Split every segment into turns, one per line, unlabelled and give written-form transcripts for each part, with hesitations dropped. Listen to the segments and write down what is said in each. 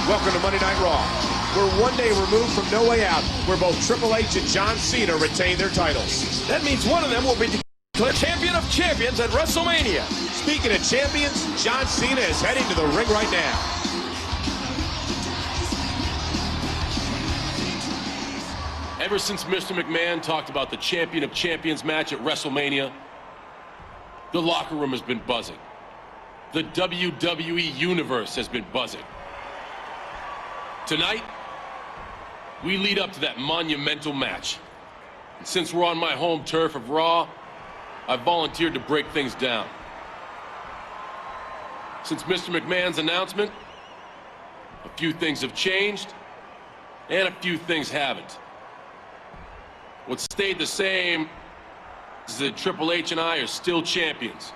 Welcome to Monday Night Raw. We're one day removed from No Way Out, where both Triple H and John Cena retain their titles.
That means one of them will be declared champion of champions at Wrestlemania.
Speaking of champions, John Cena is heading to the ring right now.
Ever since Mr. McMahon talked about the Champion of Champions match at WrestleMania, the locker room has been buzzing. The WWE Universe has been buzzing. Tonight, we lead up to that monumental match. And since we're on my home turf of Raw, I've volunteered to break things down. Since Mr. McMahon's announcement, a few things have changed, and a few things haven't. What stayed the same is that Triple H and I are still champions,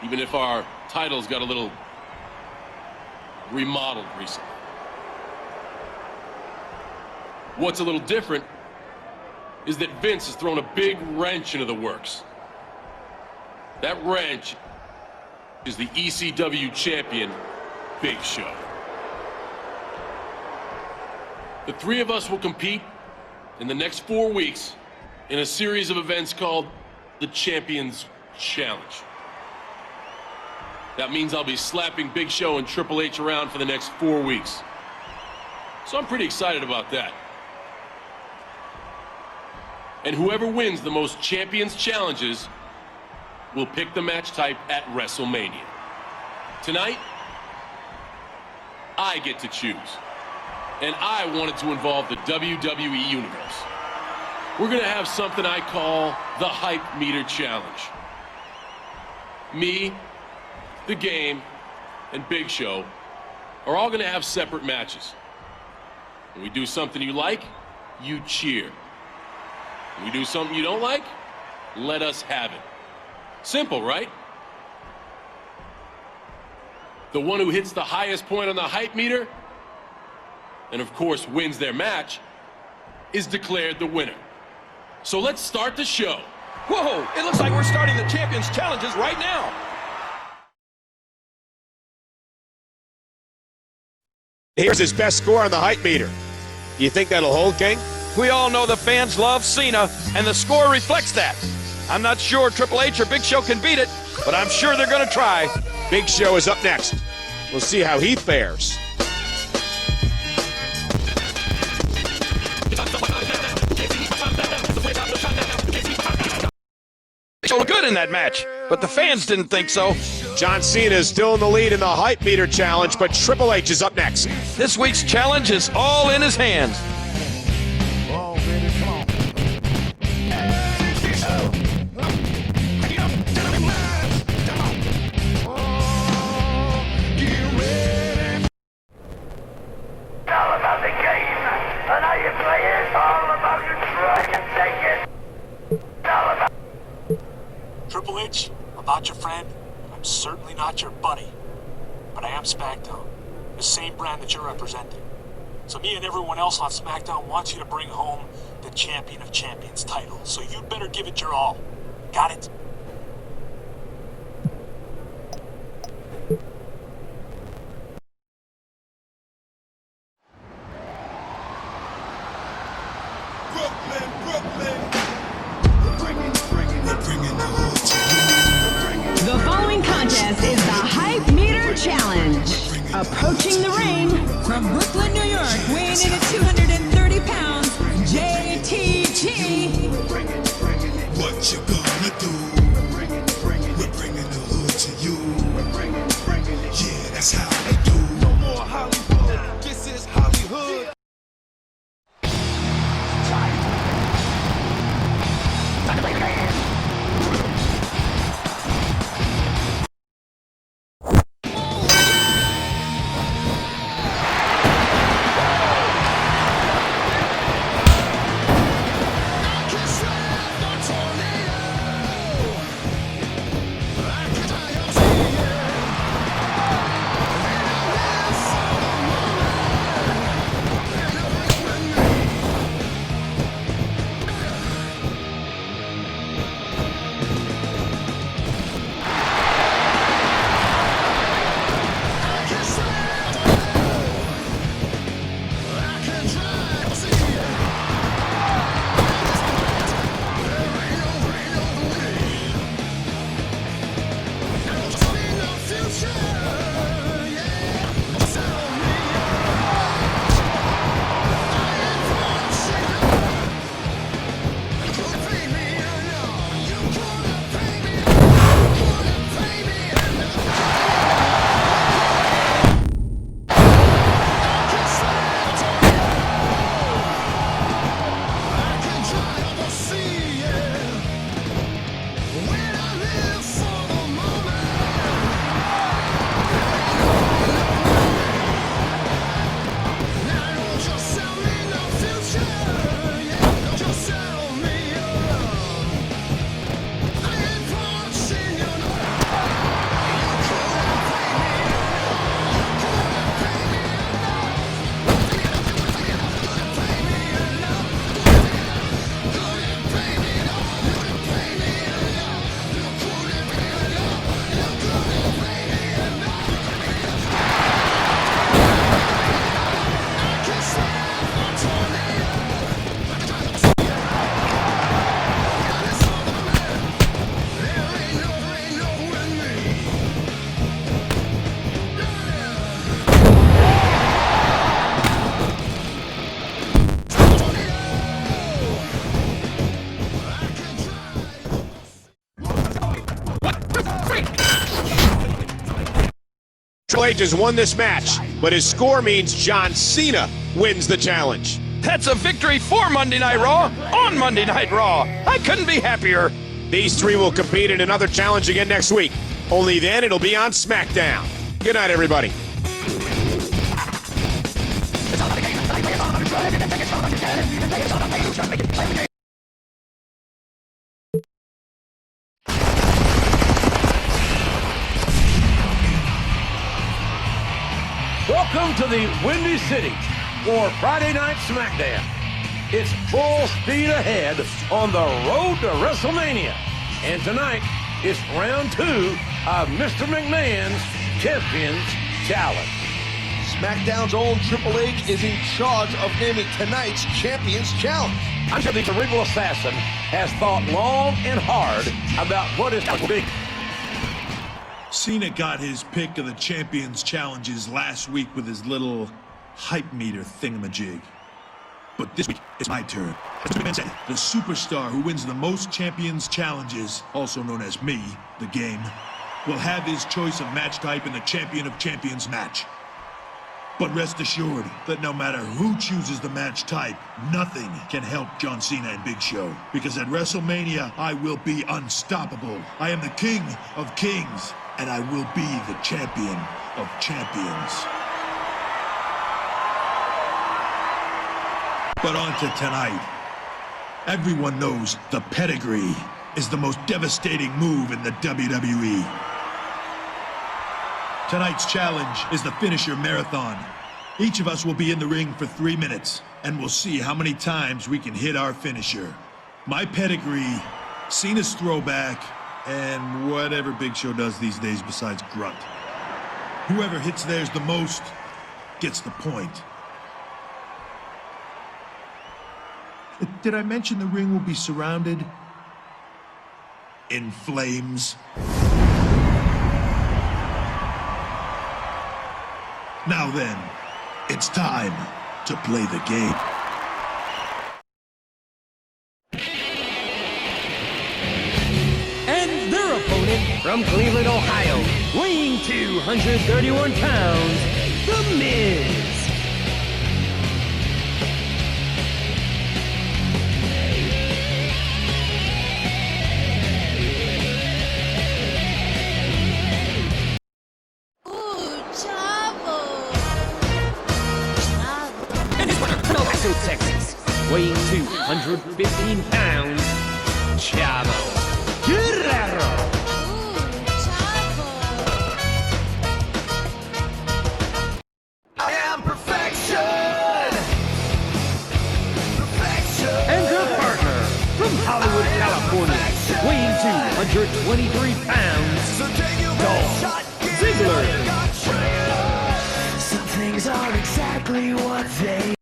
even if our titles got a little remodeled recently. What's a little different is that Vince has thrown a big wrench into the works. That wrench is the ECW champion, Big Show. The three of us will compete in the next 4 weeks in a series of events called the Champions Challenge. That means I'll be slapping Big Show and Triple H around for the next 4 weeks. So I'm pretty excited about that. And whoever wins the most Champions Challenges will pick the match type at WrestleMania. Tonight, I get to choose. And I wanted to involve the WWE Universe. We're gonna have something I call the Hype Meter Challenge. Me, the Game, and Big Show are all gonna have separate matches. When we do something you like, you cheer. When we do something you don't like, let us have it. Simple, right? The one who hits the highest point on the Hype Meter, and of course wins their match, is declared the winner. So let's start the show.
Whoa, it looks like we're starting the Champions Challenges right now.
Here's his best score on the Hype Meter. Do you think that'll hold, King?
We all know the fans love Cena, and the score reflects that. I'm not sure Triple H or Big Show can beat it, but I'm sure they're gonna try.
Big Show is up next. We'll see how he fares.
So good in that match, but the fans didn't think so.
John Cena is still in the lead in the Hype Meter Challenge, but Triple H is up next.
This week's challenge is all in his hands.
Triple H, I'm not your friend. I'm certainly not your buddy. But I am Smackdown, the same brand that you're representing. So me and everyone else on Smackdown wants you to bring home the Champion of Champions title. So you'd better give it your all. Got it?
The following contest is the Hype Meter Challenge. Approaching the ring from Brooklyn, New York, weighing in at 230 pounds, JTG.
What you gonna do? We're bringing the hood to you. Yeah, that's how they do. No more Hollywood. This is Hollywood.
Triple H has won this match, but his score means John Cena wins the challenge.
That's a victory for Monday Night Raw on Monday Night Raw. I couldn't be happier.
These three will compete in another challenge again next week. Only then it'll be on Smackdown. Good night, everybody.
Welcome to the Windy City for Friday Night Smackdown. It's full speed ahead on the road to WrestleMania. And tonight, it's round 2 of Mr. McMahon's Champions Challenge.
SmackDown's own Triple H is in charge of naming tonight's Champions Challenge.
I'm sure the cerebral assassin has thought long and hard about what is going to be.
Cena got his pick of the Champions Challenges last week with his little hype meter thingamajig. But this week, it's my turn. As Mr. McMahon said, the superstar who wins the most Champions Challenges, also known as me, the game, will have his choice of match type in the Champion of Champions match. But rest assured that no matter who chooses the match type, nothing can help John Cena and Big Show. Because at WrestleMania, I will be unstoppable. I am the King of Kings, and I will be the Champion of Champions. But on to tonight. Everyone knows the pedigree is the most devastating move in the WWE. Tonight's challenge is the finisher marathon. Each of us will be in the ring for 3 minutes, and we'll see how many times we can hit our finisher. My pedigree, Cena's throwback, and whatever Big Show does these days besides grunt. Whoever hits theirs the most gets the point. Did I mention the ring will be surrounded in flames? Now then, it's time to play the game.
And their opponent from Cleveland, Ohio, weighing 231 pounds, The Miz. Texas, weighing 215 pounds, Chavo Guerrero.
I am perfection! Perfection!
And their partner from Hollywood, California, weighing 223 pounds, Dolph Ziggler.
Some things are exactly what they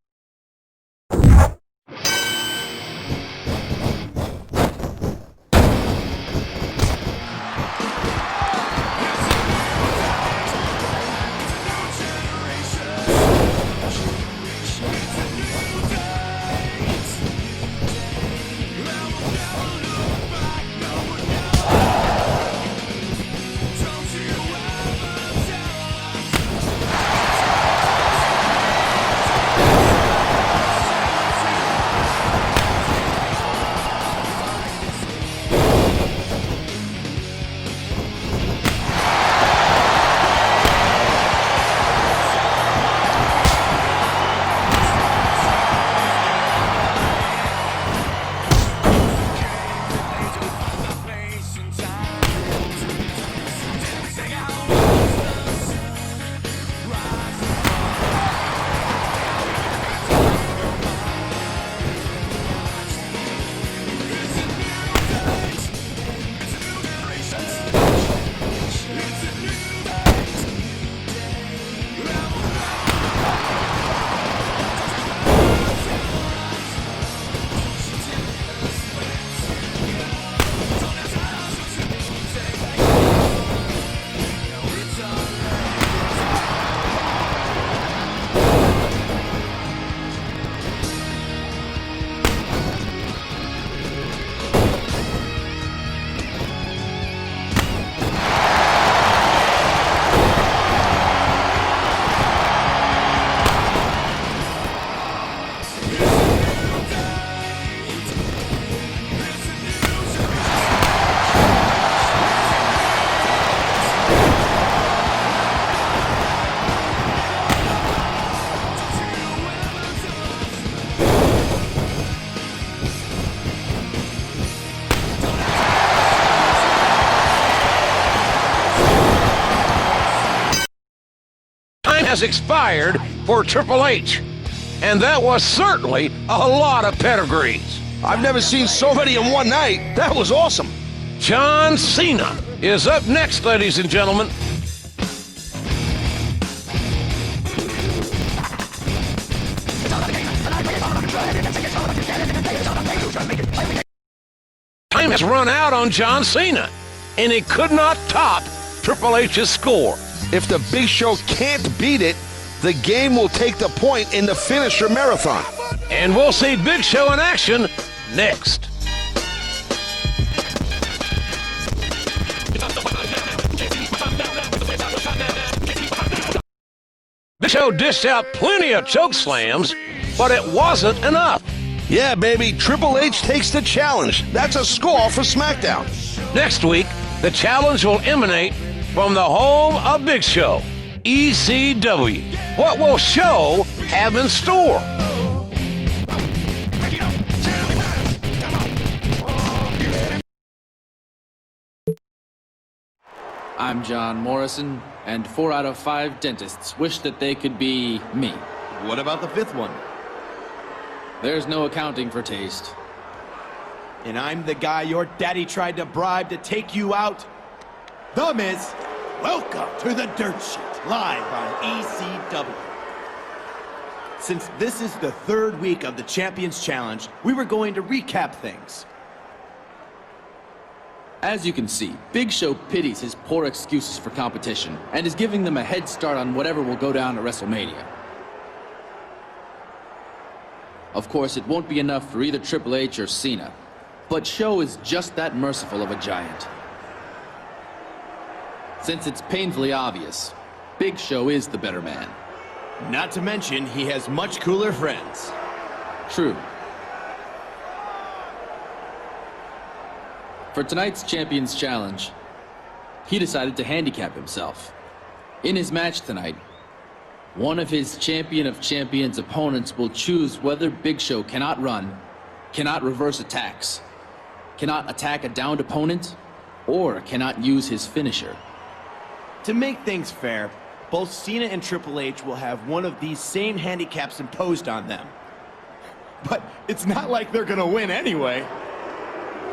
has expired for Triple H. And that was certainly a lot of pedigrees.
I've never seen so many in one night. That was awesome.
John Cena is up next, ladies and gentlemen. Time has run out on John Cena, and he could not top Triple H's score.
If the Big Show can't beat it, the game will take the point in the finisher marathon.
And we'll see Big Show in action next. Big Show dished out plenty of choke slams, but it wasn't enough.
Yeah, baby, Triple H takes the challenge. That's a score for Smackdown.
Next week, the challenge will emanate from the home of Big Show, ECW. What will Show have in store?
I'm John Morrison, and 4 out of 5 dentists wish that they could be me.
What about the 5th one?
There's no accounting for taste.
And I'm the guy your daddy tried to bribe to take you out. The Miz, welcome to the Dirt Sheet, live on ECW. Since this is the 3rd week of the Champions Challenge, we were going to recap things.
As you can see, Big Show pities his poor excuses for competition and is giving them a head start on whatever will go down at WrestleMania. Of course, it won't be enough for either Triple H or Cena, but Show is just that merciful of a giant. Since it's painfully obvious, Big Show is the better man.
Not to mention, he has much cooler friends.
True. For tonight's Champions Challenge, he decided to handicap himself. In his match tonight, one of his Champion of Champions opponents will choose whether Big Show cannot run, cannot reverse attacks, cannot attack a downed opponent, or cannot use his finisher.
To make things fair, both Cena and Triple H will have one of these same handicaps imposed on them. But it's not like they're gonna win anyway.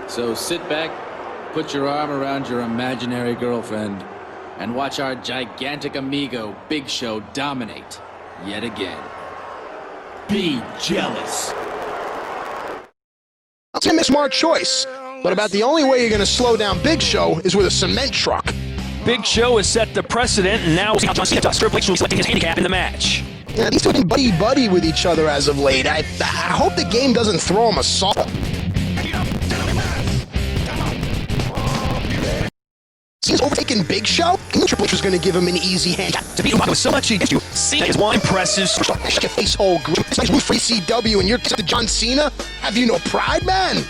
So sit back, put your arm around your imaginary girlfriend, and watch our gigantic amigo Big Show dominate yet again.
Be jealous.
That's a smart choice, but about the only way you're going to slow down Big Show is with a cement truck.
Big Show has set the precedent, and now John Cena does. Triple H selecting his handicap in the match.
Yeah, these two have been buddy-buddy with each other as of late. I hope the game doesn't throw him a salt. Cena's overtaking Big Show? Triple H was going to give him an easy hand.
To beat him with so much against you, Cena is one impressive.
Your face hole group. It's like root for ECW and you're to John Cena? Have you no pride, man?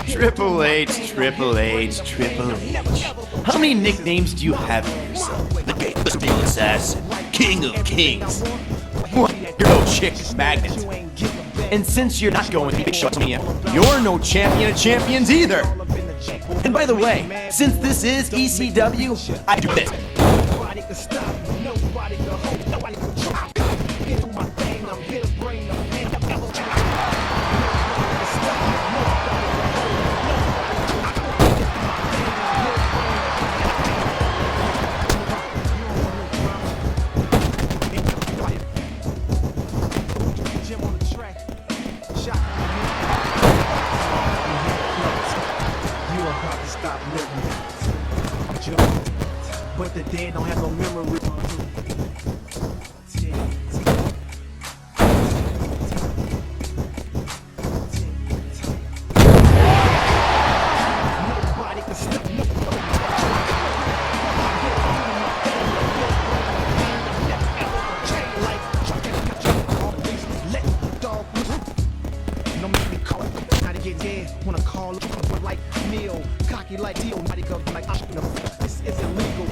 Triple H, Triple H, Triple H. How many nicknames do you have for yourself? The Steel Assassin, King of Kings. What? You're no chick magnet. And since you're not going to Big Show WrestleMania, you're no champion of champions either. And by the way, since this is ECW, I do this.
The dead don't have no memory. Nobody can stop me. Don't make me call it. How to get dead? Wanna call it like Neil, cocky like Dio, mighty go like I'm this is illegal.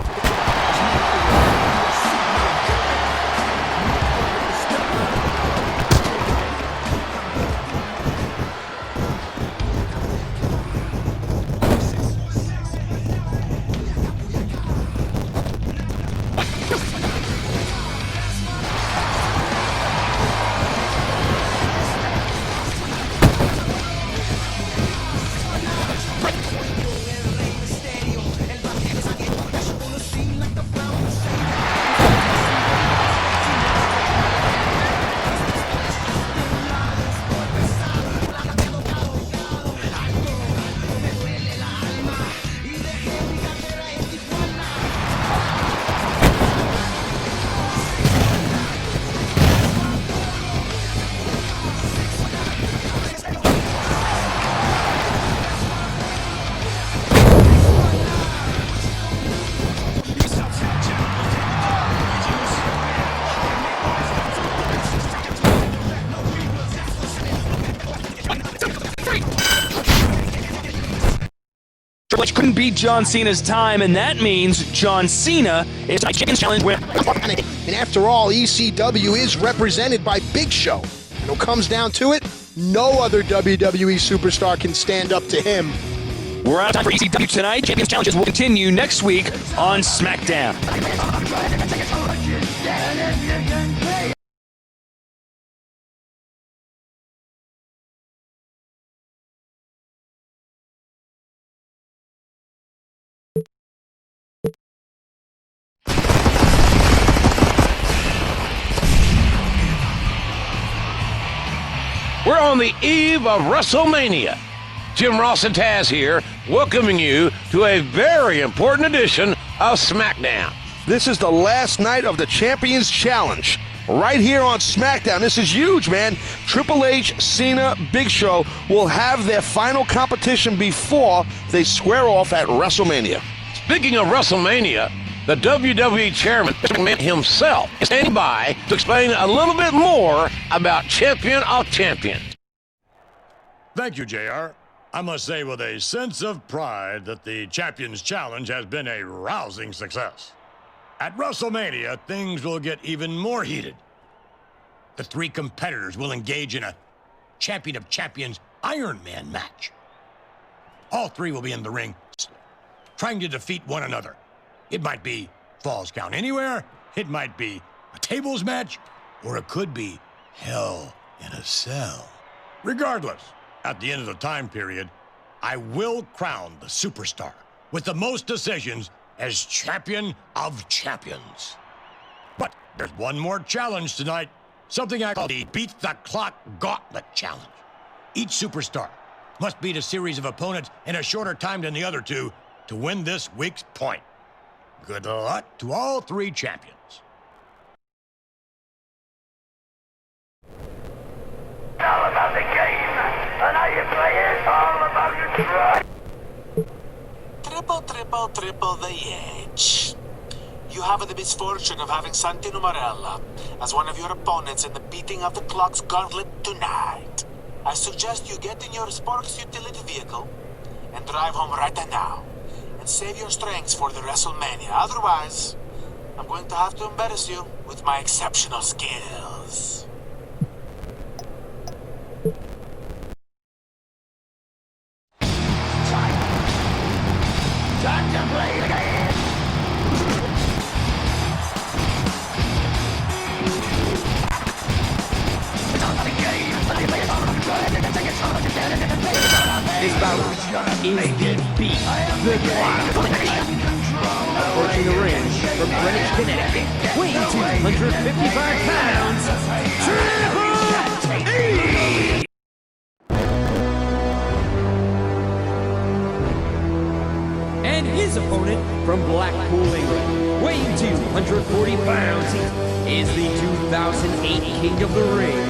Which couldn't beat John Cena's time, and that means John Cena is tonight's Champions Challenge winner.
And after all, ECW is represented by Big Show. And when it comes down to it, no other WWE superstar can stand up to him.
We're out of time for ECW tonight. Champions Challenges will continue next week on Smackdown.
We're on the eve of WrestleMania. Jim Ross and Taz here, welcoming you to a very important edition of Smackdown.
This is the last night of the Champions Challenge. Right here on Smackdown. This is huge, man. Triple H, Cena, Big Show will have their final competition before they square off at WrestleMania.
Speaking of WrestleMania, the WWE chairman himself is standing by to explain a little bit more about Champion of Champions.
Thank you, JR. I must say with a sense of pride that the Champions Challenge has been a rousing success. At WrestleMania, things will get even more heated. The three competitors will engage in a Champion of Champions Iron Man match. All three will be in the ring, trying to defeat one another. It might be Falls Count Anywhere, it might be a tables match, or it could be Hell in a Cell. Regardless, at the end of the time period, I will crown the superstar with the most decisions as Champion of Champions. But there's one more challenge tonight, something I call the Beat the Clock Gauntlet Challenge. Each superstar must beat a series of opponents in a shorter time than the other two to win this week's point. Good luck to all three champions.
All about the game, and how you play it, all about your try.
Triple the Edge. You have the misfortune of having Santino Marella as one of your opponents in the Beating of the Clock's Gauntlet tonight. I suggest you get in your sports utility vehicle and drive home right now. Save your strengths for the WrestleMania. Otherwise, I'm going to have to embarrass you with my exceptional skills.
Time to play the game. It's all about the game.
This bout is the Beat the Clock. Approaching the ring from Greenwich, Connecticut, weighing 255 pounds, Triple H! And his opponent from Blackpool, England, 240 pounds, is the 2008 King of the Ring,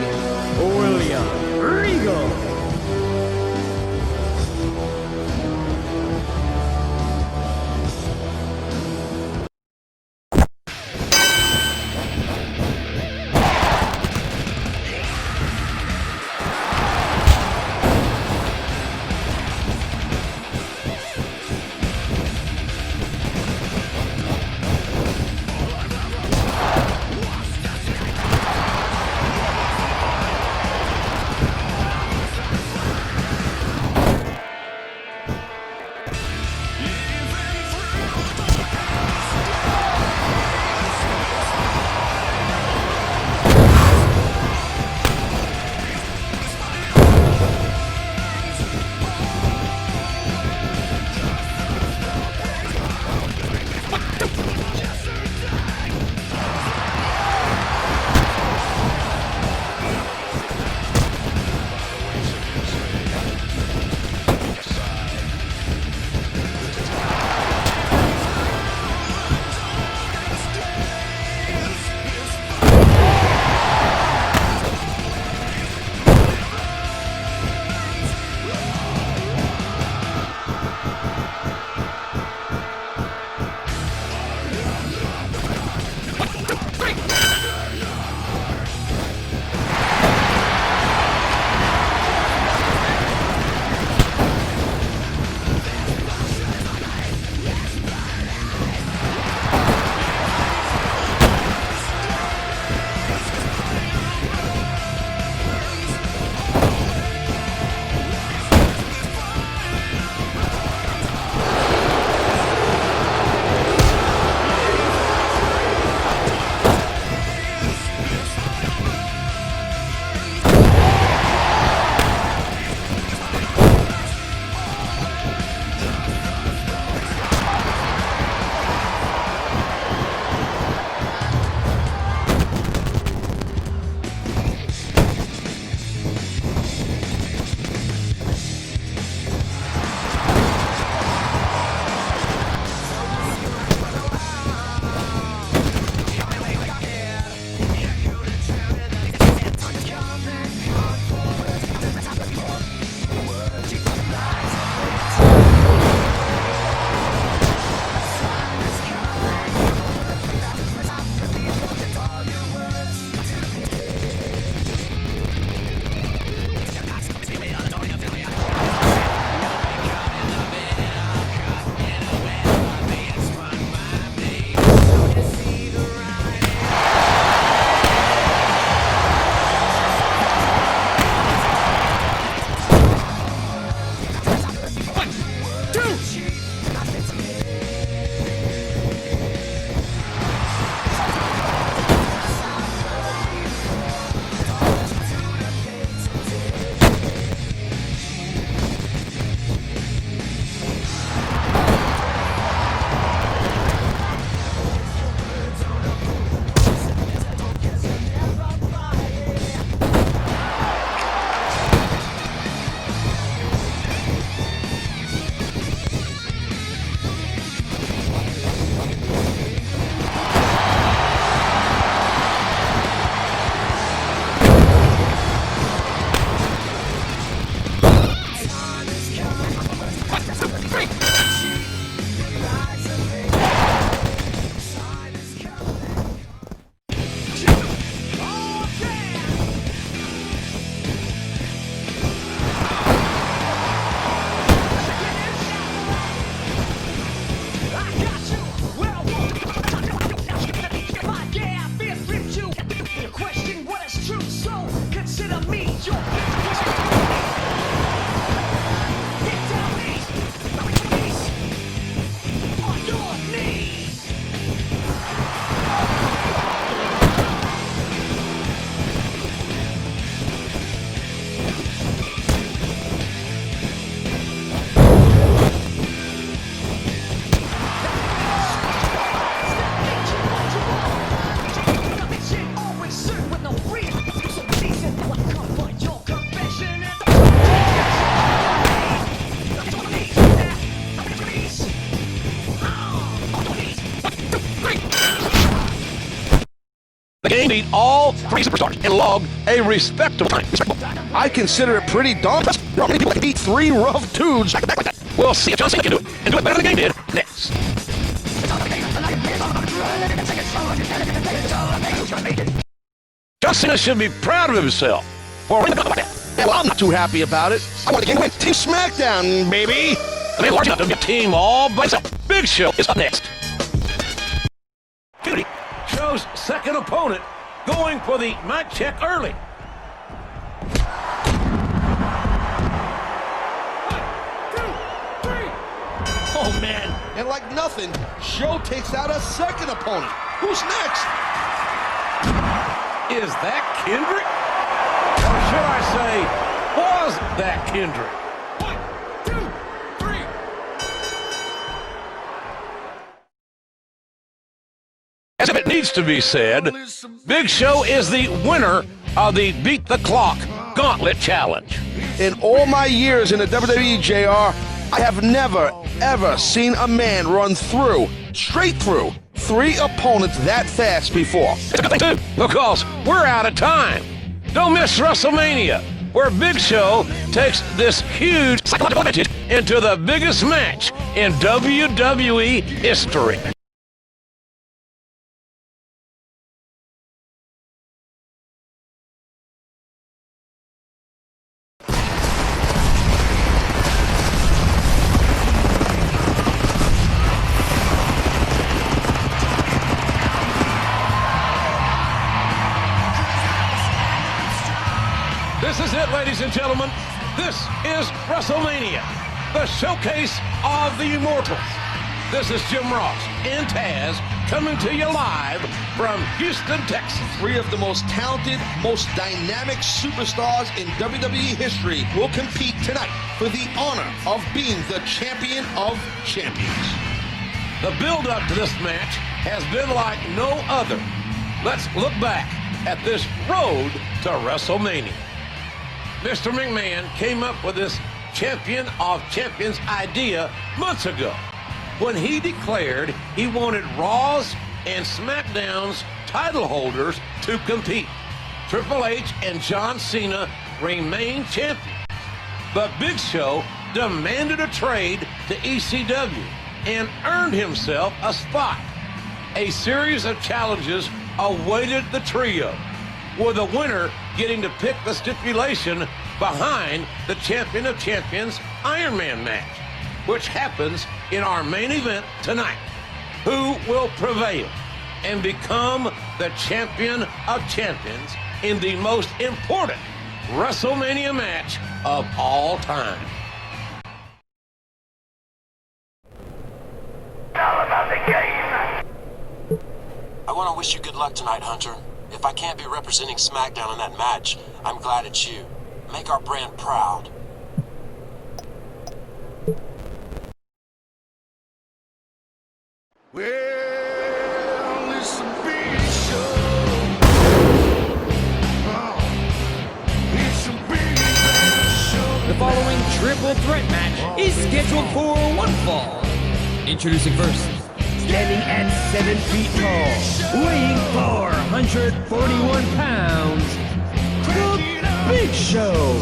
William Regal.
What come
meet all three superstars and log a respectable time.
I consider it pretty darn impressive. There are many people that can beat three rough dudes like that.
We'll see if John Cena can do it, and do it better than the game did next. John Cena should be proud of himself for winning the like that.
Well, I'm not too happy about it. I want to get Team Smackdown, baby.
I mean, large enough to be a team all by itself. Big Show is up next. Show's second opponent going for the mic check early.
Oh, man. And like nothing, Show takes out a second opponent. Who's next?
Is that Kendrick? Or should I say, was that Kendrick?
1, 2, 3.
As if it needs to be said, Big Show is the winner of the Beat the Clock Gauntlet Challenge.
In all my years in the WWE, JR, I have never, ever seen a man run through, straight through, three opponents that fast before.
It's a good thing, too, because we're out of time. Don't miss WrestleMania, where Big Show takes this huge psychological advantage into the biggest match in WWE history. This is it, ladies and gentlemen. This is WrestleMania, the showcase of the immortals. This is Jim Ross and Taz coming to you live from Houston, Texas.
Three of the most talented, most dynamic superstars in WWE history will compete tonight for the honor of being the champion of champions.
The build-up to this match has been like no other. Let's look back at this road to WrestleMania. Mr. McMahon came up with this champion of champions idea months ago when he declared he wanted Raw's and SmackDown's title holders to compete. Triple H and John Cena remain champions, but Big Show demanded a trade to ECW and earned himself a spot. A series of challenges awaited the trio, with the winner getting to pick the stipulation behind the Champion of Champions Iron Man match, which happens in our main event tonight. Who will prevail and become the Champion of Champions in the most important WrestleMania match of all time?
All about the game. I want to wish you good luck tonight, Hunter. If I can't be representing SmackDown in that match, I'm glad it's you. Make our brand proud.
Well, it's a big show. Oh, it's a big show.
The following triple threat match is scheduled for one fall. Introducing first, standing at 7 feet tall, weighing 441 pounds, the Big Show.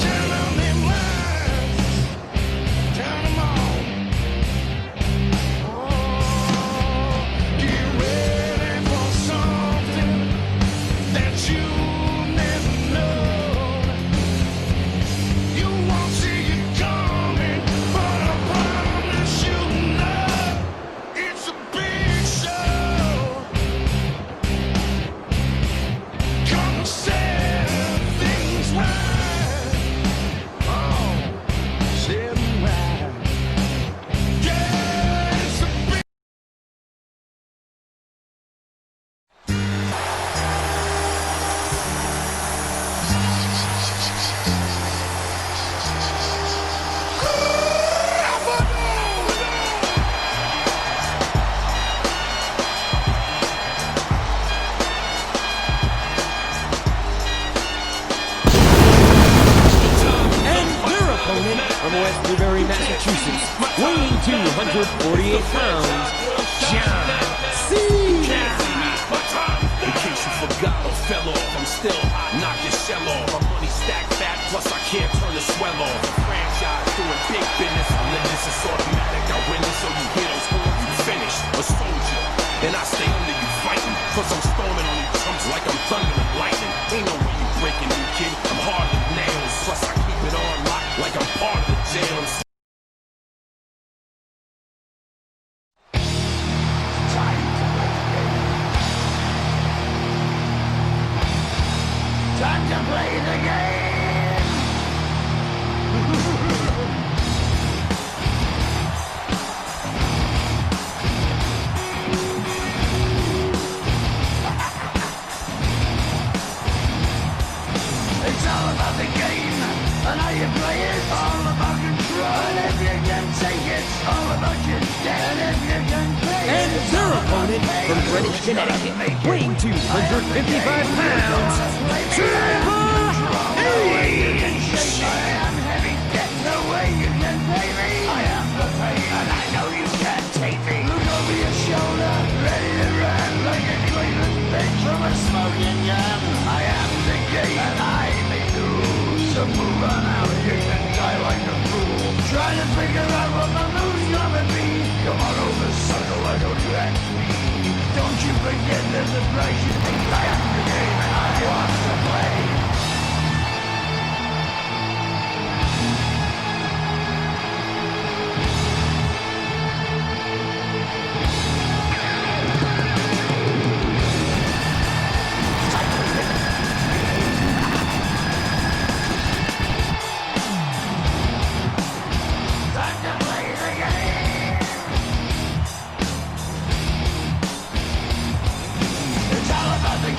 West Newbury, Massachusetts, weighing 248 pounds, John Cena.
In case you forgot, a fellow Plus, I can't turn the swell off. Franchise doing big business. This is automatic. I win this, so you hear those horns, you finished. A soldier, and I stay under you fighting. Plus, I'm storming on these trumps like I'm thunder and lightning. Ain't no way you breaking me, kid. I'm hard as nails. Plus, I keep it on lock like I'm part of the jail.
Time to play the game! It's all about the game, and how you play it. All about control, and if you can take it. All about your debt, and if you can pay it.
And their opponent from Greenwich, Connecticut, weighing 255 pounds, Triple H!
I am heavy debt, no way you can pay me. I am the pain, and I know you can't take me. Look over your shoulder, ready to run like a Cleveland bitch from a smoking gun. I am the game, and I may lose. So move on out, you can die like a fool. Trying to figure out what my move's gonna be. Come on over, sucker, why don't you ask me? Don't you forget there's a price you pay. I am the game, and I want to play. It's all about the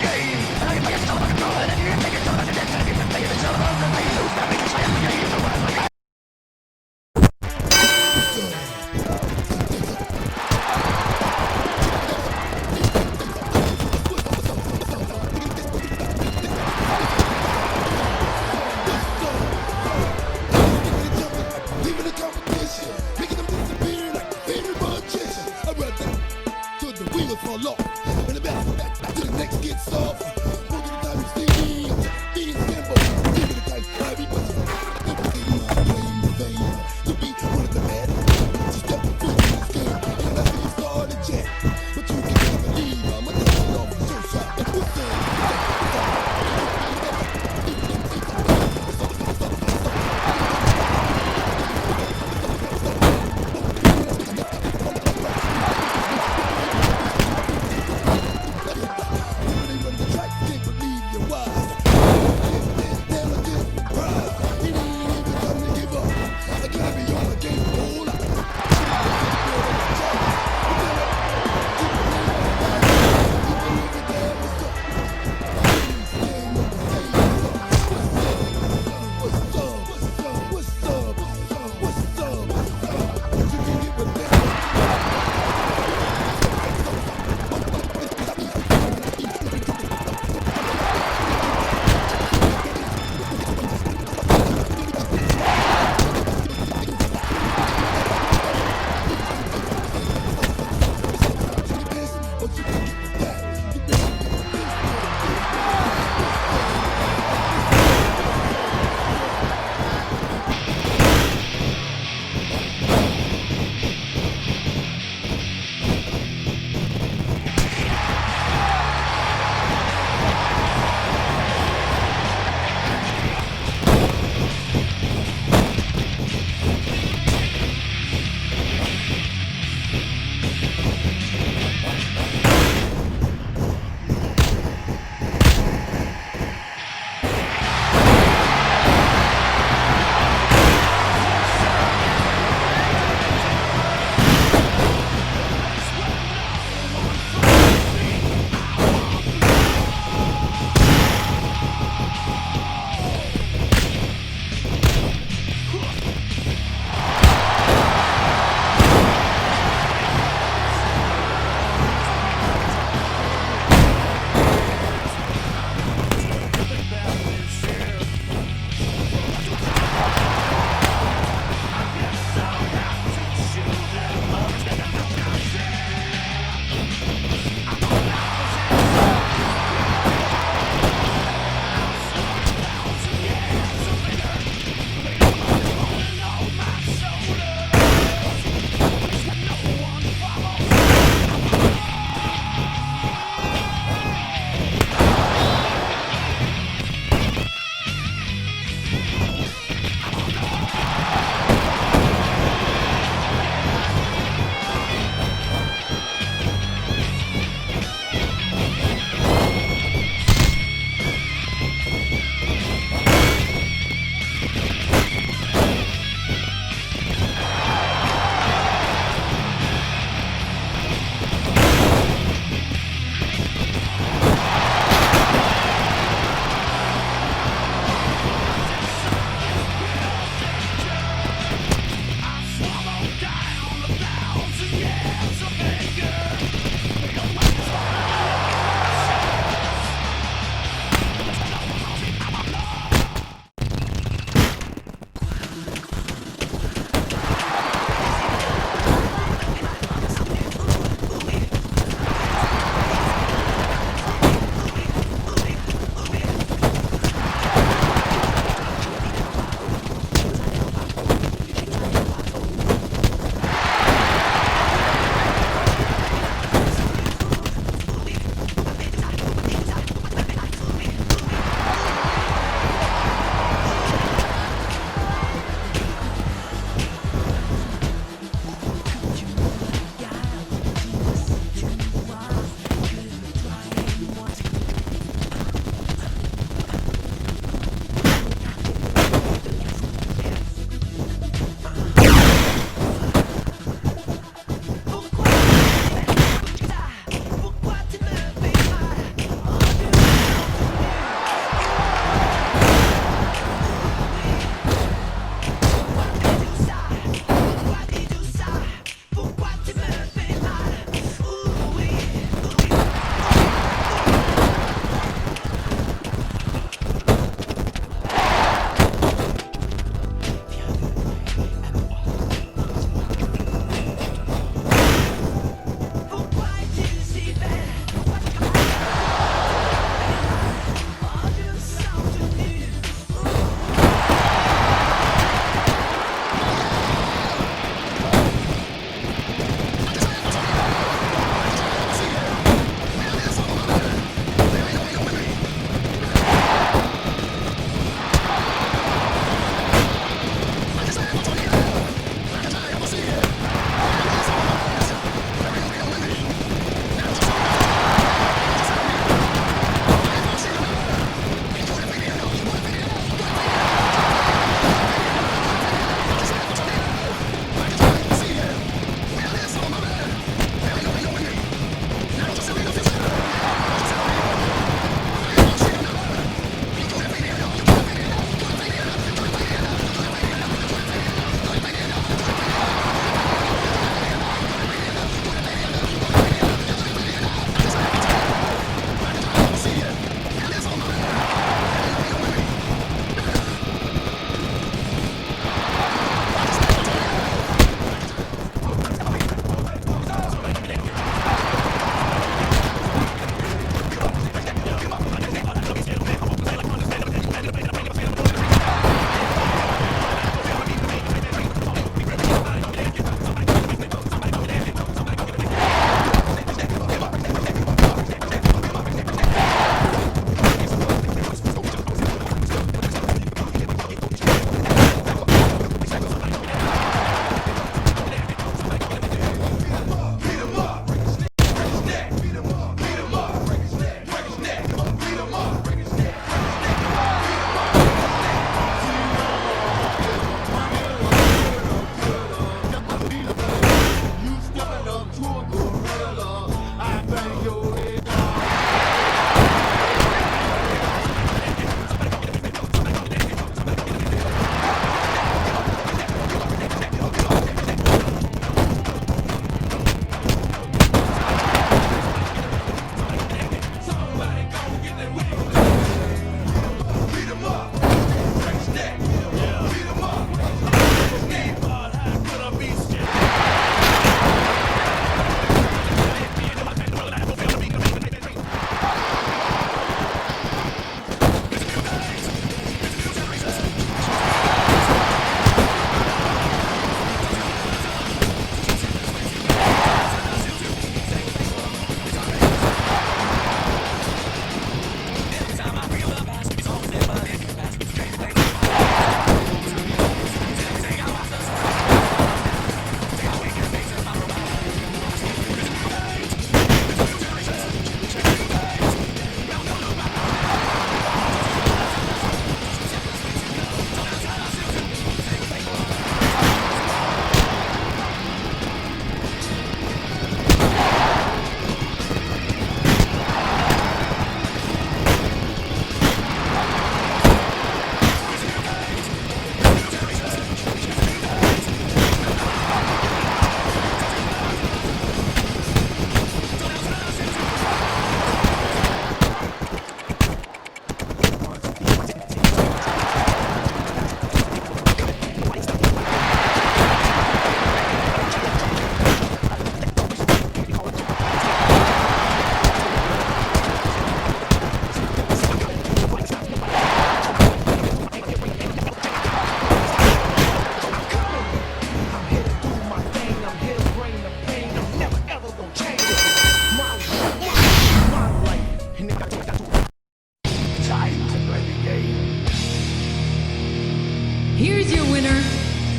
here's your winner,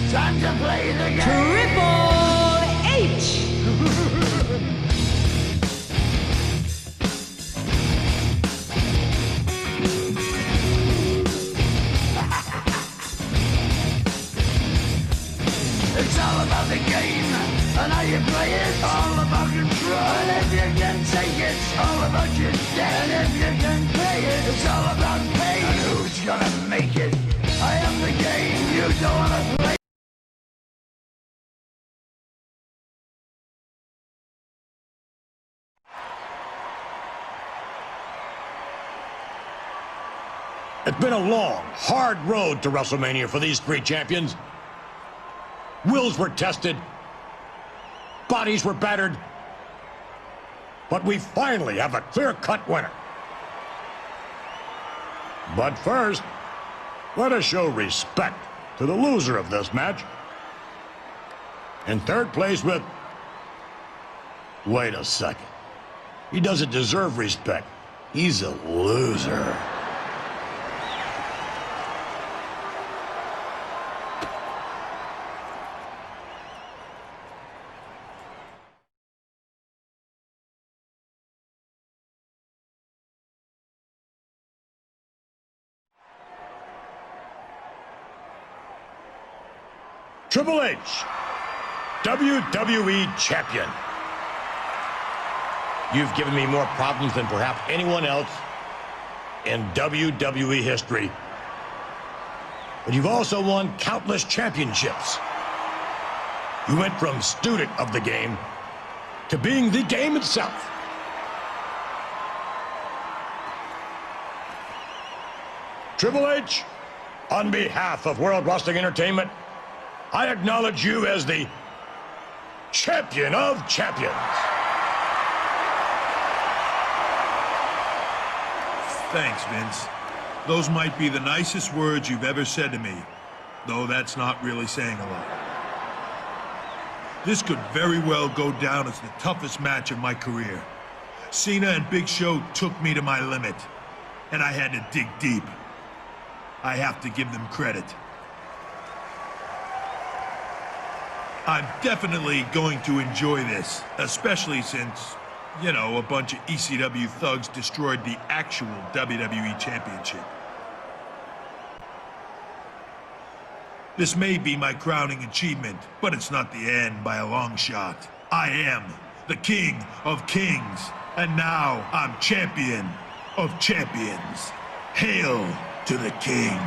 Time to play the game.
Triple H.
It's all about the game and how you play it. All about control. And if you can take it, it's all about your debt. And if you can pay it, it's all about pay. And who's gonna make it? I am the game you don't wanna play.
It's been a long, hard road to WrestleMania for these three champions. Wills were tested. Bodies were battered. But we finally have a clear-cut winner. But first, let us show respect to the loser of this match. In third place with... Wait a second. He doesn't deserve respect. He's a loser. Triple H, WWE Champion. You've given me more problems than perhaps anyone else in WWE history. But you've also won countless championships. You went from student of the game to being the game itself. Triple H, on behalf of World Wrestling Entertainment, I acknowledge you as the champion of champions.
Thanks, Vince. Those might be the nicest words you've ever said to me, though that's not really saying a lot. This could very well go down as the toughest match of my career. Cena and Big Show took me to my limit, and I had to dig deep. I have to give them credit. I'm definitely going to enjoy this, especially since, you know, a bunch of ECW thugs destroyed the actual WWE Championship. This may be my crowning achievement, but it's not the end by a long shot. I am the King of Kings, and now I'm Champion of Champions. Hail to the King.